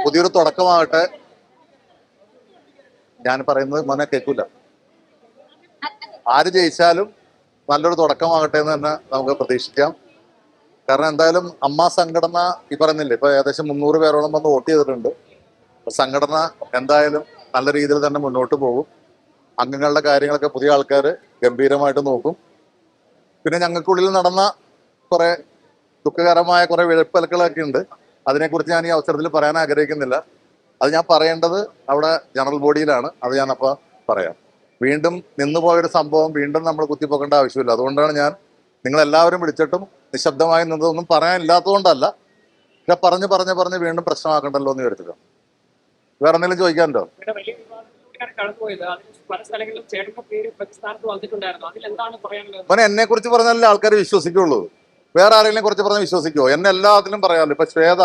പുതിയൊരു തുടക്കമാകട്ടെ. ഞാൻ പറയുന്നത് മോനെ കേൾക്കൂല. ആര് ജയിച്ചാലും നല്ലൊരു തുടക്കമാകട്ടെ എന്ന് തന്നെ നമുക്ക് പ്രതീക്ഷിക്കാം. കാരണം എന്തായാലും അമ്മ സംഘടന ഈ പറയുന്നില്ലേ, ഇപ്പൊ ഏകദേശം 300 പേരോളം വന്ന് വോട്ട് ചെയ്തിട്ടുണ്ട്. സംഘടന എന്തായാലും നല്ല രീതിയിൽ തന്നെ മുന്നോട്ട് പോകും. അംഗങ്ങളുടെ കാര്യങ്ങളൊക്കെ പുതിയ ആൾക്കാർ ഗംഭീരമായിട്ട് നോക്കും. പിന്നെ ഞങ്ങൾക്കുള്ളിൽ നടന്ന കുറെ ദുഃഖകരമായ കുറെ വിഴപ്പലക്കളൊക്കെ ഉണ്ട്. അതിനെക്കുറിച്ച് ഞാൻ ഈ അവസരത്തിൽ പറയാൻ ആഗ്രഹിക്കുന്നില്ല. അത് ഞാൻ പറയേണ്ടത് അവിടെ ജനറൽ ബോഡിയിലാണ്. അത് ഞാനപ്പോൾ പറയാം. വീണ്ടും നിന്നുപോയൊരു സംഭവം വീണ്ടും നമ്മൾ കുത്തിപ്പോക്കേണ്ട ആവശ്യമില്ല. അതുകൊണ്ടാണ് ഞാൻ നിങ്ങളെല്ലാവരും വിളിച്ചിട്ടും നിശബ്ദമായി നിന്നതൊന്നും പറയാനില്ലാത്തതുകൊണ്ടല്ല. പക്ഷെ പറഞ്ഞ് വീണ്ടും പ്രശ്നമാക്കണ്ടല്ലോ എന്ന് വിചാരിച്ചില്ല. വേറെ എന്തെങ്കിലും ചോദിക്കാനുണ്ടോ? മോനെ എന്നെ കുറിച്ച് പറഞ്ഞാലേ ആൾക്കാർ വിശ്വസിക്കുള്ളൂ. വേറെ ആരെങ്കിലും കുറിച്ച് പറഞ്ഞാൽ വിശ്വസിക്കുമോ? എന്നെ എല്ലാത്തിലും പറയാമല്ലോ. ഇപ്പൊ ശ്വേത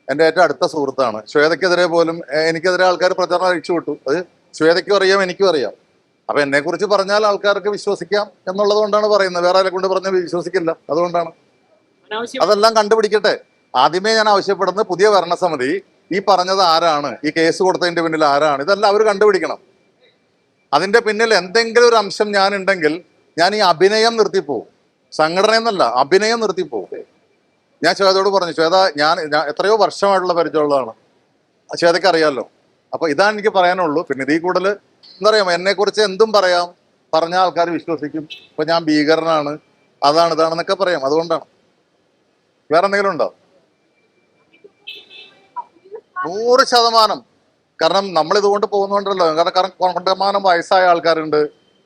എൻ്റെ ഏറ്റവും അടുത്ത സുഹൃത്താണ്. ശ്വേതയ്ക്കെതിരെ പോലും എനിക്കെതിരെ ആൾക്കാർ പ്രചാരണം അഴിച്ചു വിട്ടു. അത് ശ്വേതയ്ക്കും അറിയാം, എനിക്കും അറിയാം. അപ്പൊ എന്നെ കുറിച്ച് പറഞ്ഞാൽ ആൾക്കാർക്ക് വിശ്വസിക്കാം എന്നുള്ളത് കൊണ്ടാണ് പറയുന്നത്. വേറെ ആരെ കൊണ്ട് പറഞ്ഞാൽ വിശ്വസിക്കില്ല. അതുകൊണ്ടാണ്. അതെല്ലാം കണ്ടുപിടിക്കട്ടെ. ആദ്യമേ ഞാൻ ആവശ്യപ്പെടുന്നത് പുതിയ ഭരണസമിതി ഈ പറഞ്ഞത് ആരാണ്, ഈ കേസ് കൊടുത്തതിന്റെ പിന്നിൽ ആരാണ്, ഇതെല്ലാം അവർ കണ്ടുപിടിക്കണം. അതിന്റെ പിന്നിൽ എന്തെങ്കിലും ഒരു അംശം ഞാൻ ഉണ്ടെങ്കിൽ ഞാൻ ഈ അഭിനയം നിർത്തിപ്പോവും. സംഘടന എന്നല്ല, അഭിനയം നിർത്തിപ്പോവും. ഞാൻ ശ്വേതയോട് പറഞ്ഞു, ശ്വേത ഞാൻ എത്രയോ വർഷമായിട്ടുള്ള പരിചയമുള്ളതാണ്, ശ്വേതയ്ക്ക് അറിയാമല്ലോ. അപ്പൊ ഇതാണ് എനിക്ക് പറയാനുള്ളൂ. പിന്നെ ഇതിൽ കൂടുതൽ എന്താ പറയാ, എന്നെ കുറിച്ച് എന്തും പറയാം, പറഞ്ഞ ആൾക്കാർ വിശ്വസിക്കും. ഇപ്പൊ ഞാൻ ഭീകരനാണ്, അതാണ് ഇതാണെന്നൊക്കെ പറയാം. അതുകൊണ്ടാണ്. വേറെ എന്തെങ്കിലും ഉണ്ടോ? 100%. കാരണം നമ്മൾ ഇതുകൊണ്ട് പോകുന്നുണ്ടല്ലോ. കാരണം കൊണ്ടമാനം വയസ്സായ ആൾക്കാരുണ്ട്,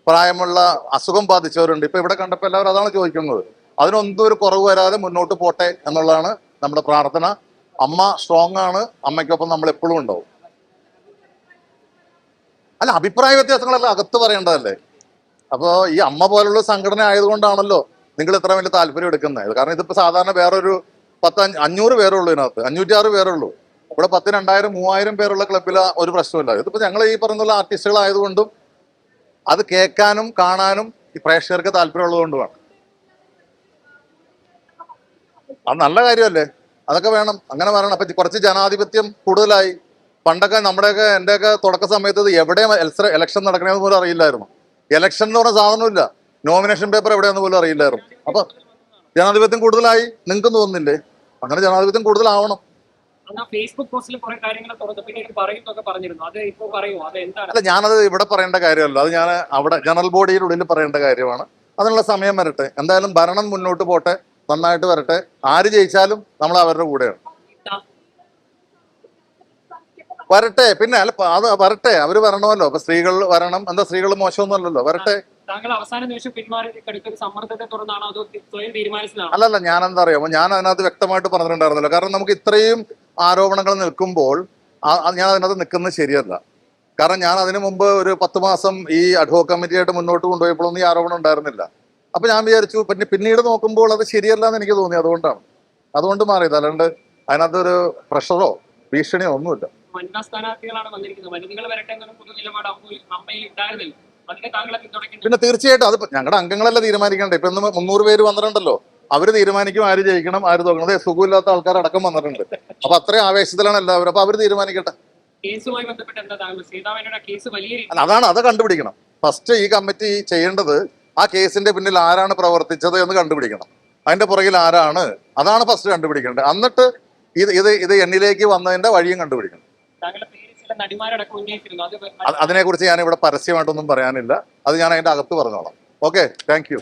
പ്രായമുള്ള അസുഖം ബാധിച്ചവരുണ്ട്. ഇപ്പൊ ഇവിടെ കണ്ടപ്പോൾ എല്ലാവരും അതാണ് ചോദിക്കുന്നത്. അതിനൊന്നും ഒരു കുറവ് വരാതെ മുന്നോട്ട് പോട്ടെ എന്നുള്ളതാണ് നമ്മുടെ പ്രാർത്ഥന. അമ്മ സ്ട്രോങ് ആണ്, അമ്മയ്ക്കൊപ്പം നമ്മൾ എപ്പോഴും ഉണ്ടാവും. അല്ല, അഭിപ്രായ വ്യത്യാസങ്ങളെല്ലാം അകത്ത് പറയേണ്ടതല്ലേ. അപ്പോൾ ഈ അമ്മ പോലുള്ള സംഘടന ആയതുകൊണ്ടാണല്ലോ നിങ്ങൾ ഇത്ര വലിയ താല്പര്യം എടുക്കുന്നത്. കാരണം ഇതിപ്പോ സാധാരണ വേറൊരു 500 പേരുള്ളൂ, ഇതിനകത്ത് 506 പേരുള്ളൂ. ഇവിടെ 10, 2000, 3000 പേരുള്ള ക്ലബിൽ ഒരു പ്രശ്നമില്ല. ഇതിപ്പോ ഞങ്ങൾ ഈ പറഞ്ഞുള്ള ആർട്ടിസ്റ്റുകളായതുകൊണ്ടും അത് കേൾക്കാനും കാണാനും ഈ പ്രേക്ഷകർക്ക് താല്പര്യമുള്ളതുകൊണ്ടുമാണ്. അത് നല്ല കാര്യമല്ലേ? അതൊക്കെ വേണം, അങ്ങനെ വരണം. അപ്പൊ കുറച്ച് ജനാധിപത്യം കൂടുതലായി. പണ്ടൊക്കെ നമ്മുടെയൊക്കെ എന്റെയൊക്കെ തുടക്ക സമയത്ത് എവിടെ ഇലക്ഷൻ നടക്കണമെന്ന് പോലും അറിയില്ലായിരുന്നു. ഇലക്ഷൻ എന്ന് പറഞ്ഞ സാധനമില്ല, നോമിനേഷൻ പേപ്പർ എവിടെയാന്ന് പോലും അറിയില്ലായിരുന്നു. അപ്പൊ ജനാധിപത്യം കൂടുതലായി. നിങ്ങൾക്ക് തോന്നുന്നില്ലേ? അങ്ങനെ ജനാധിപത്യം കൂടുതലാവണം. അല്ല, ഞാനത് ഇവിടെ പറയേണ്ട കാര്യമല്ല. അത് ഞാൻ അവിടെ ജനറൽ ബോഡിയിലുള്ളിൽ പറയേണ്ട കാര്യമാണ്. അതിനുള്ള സമയം വരട്ടെ. എന്തായാലും ഭരണം മുന്നോട്ട് പോട്ടെ, നന്നായിട്ട് വരട്ടെ. ആര് ജയിച്ചാലും നമ്മൾ അവരുടെ കൂടെയാണ്. വരട്ടെ. പിന്നെ അല്ല, അത് വരട്ടെ, അവര് വരണമല്ലോ. അപ്പൊ സ്ത്രീകൾ വരണം. എന്താ, സ്ത്രീകൾ മോശമൊന്നുമല്ലല്ലോ, വരട്ടെ. അല്ലല്ല, ഞാൻ എന്താ അറിയാമോ, ഞാൻ അതിനകത്ത് വ്യക്തമായിട്ട് പറഞ്ഞിട്ടുണ്ടായിരുന്നല്ലോ. കാരണം നമുക്ക് ഇത്രയും ആരോപണങ്ങൾ നിൽക്കുമ്പോൾ ഞാൻ അതിനകത്ത് നിൽക്കുന്നത് ശരിയല്ല. കാരണം ഞാൻ അതിനു മുമ്പ് ഒരു 10 മാസം ഈ അഡ്ഹോക് കമ്മിറ്റിയായിട്ട് മുന്നോട്ട് കൊണ്ടുപോയപ്പോഴൊന്നും ഈ ആരോപണം ഉണ്ടായിരുന്നില്ല. അപ്പൊ ഞാൻ വിചാരിച്ചു, പിന്നീട് നോക്കുമ്പോൾ അത് ശരിയല്ല എന്ന് എനിക്ക് തോന്നി. അതുകൊണ്ട് മാറിയത്. അല്ലാണ്ട് അതിനകത്തൊരു പ്രഷറോ ഭീഷണിയോ ഒന്നുമില്ല. വനിതാ സ്ഥാനാർത്ഥികളാണ് വന്നിരിക്കുന്നത്. വനിതകൾ വരട്ടെ എന്നൊരു പൊതു നിലപാട് അമ്മയിൽ ഉണ്ടായിരുന്നില്ല. അതിനെ താങ്കളെ പിന്തുണയ്ക്കുന്നു. പിന്നെ തീർച്ചയായിട്ടും അത് ഞങ്ങളുടെ അംഗങ്ങളല്ല തീരുമാനിക്കണ്ടേ. ഇപ്പൊ 300 പേര് വന്നിട്ടുണ്ടല്ലോ, അവര് തീരുമാനിക്കും ആര് ജയിക്കണം, ആര് തോക്കണം. അതെ, സുഖമില്ലാത്ത ആൾക്കാർ അടക്കം വന്നിട്ടുണ്ട്. അപ്പൊ അത്രയും ആവേശത്തിലാണ് എല്ലാവരും. അപ്പൊ അവര് തീരുമാനിക്കട്ടെ. കേസുമായി ബന്ധപ്പെട്ട് എന്താ താങ്കൾ സീതാമേനോട് കേസ് വലിയ അതാണ്, അത് കണ്ടുപിടിക്കണം. ഫസ്റ്റ് ഈ കമ്മിറ്റി ചെയ്യേണ്ടത് ആ കേസിന്റെ പിന്നിൽ ആരാണ് പ്രവർത്തിച്ചത് എന്ന് കണ്ടുപിടിക്കണം. അതിന്റെ പുറകിൽ ആരാണ്, അതാണ് ഫസ്റ്റ് കണ്ടുപിടിക്കേണ്ടത്. എന്നിട്ട് ഇത് എന്നിലേക്ക് വന്നതിന്റെ വഴിയും കണ്ടുപിടിക്കണം. അതിനെക്കുറിച്ച് ഞാൻ ഇവിടെ പരസ്യമായിട്ടൊന്നും പറയാനില്ല. അത് ഞാൻ അതിന്റെ അകത്ത് പറഞ്ഞോളാം. Okay, thank you.